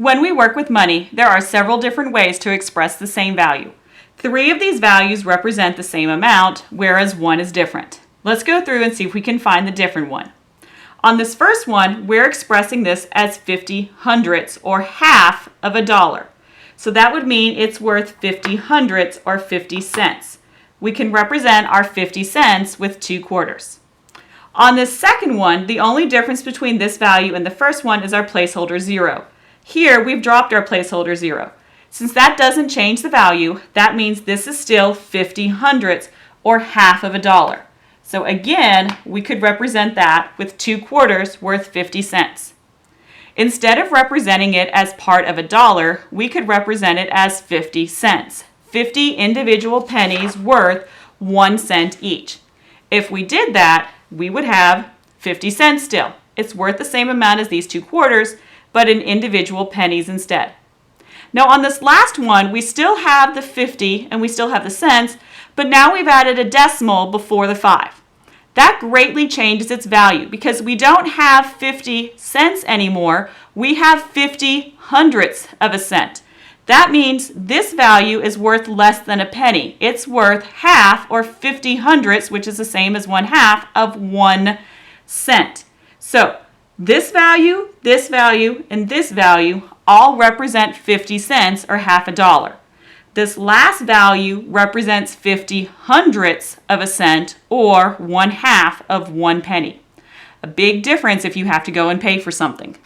When we work with money, there are several different ways to express the same value. 3 of these values represent the same amount, whereas 1 is different. Let's go through and see if we can find the different one. On this first one, we're expressing this as 50 hundredths, or half of a dollar. So that would mean it's worth 50 hundredths, or 50 cents. We can represent our 50 cents with 2 quarters. On this second one, the only difference between this value and the first one is our placeholder 0. Here, we've dropped our placeholder 0. Since that doesn't change the value, that means this is still 50 hundredths, or half of a dollar. So again, we could represent that with 2 quarters worth 50 cents. Instead of representing it as part of a dollar, we could represent it as 50 cents. 50 individual pennies worth 1 cent each. If we did that, we would have 50 cents still. It's worth the same amount as these 2 quarters, but in individual pennies instead. Now on this last one, we still have the 50 and we still have the cents, but now we've added a decimal before the 5. That greatly changes its value because we don't have 50 cents anymore, we have 50 hundredths of a cent. That means this value is worth less than a penny. It's worth half, or 50 hundredths, which is the same as 1/2 of 1 cent. So this value, and this value all represent 50 cents, or half a dollar. This last value represents 50 hundredths of a cent, or 1/2 of 1 penny. A big difference if you have to go and pay for something.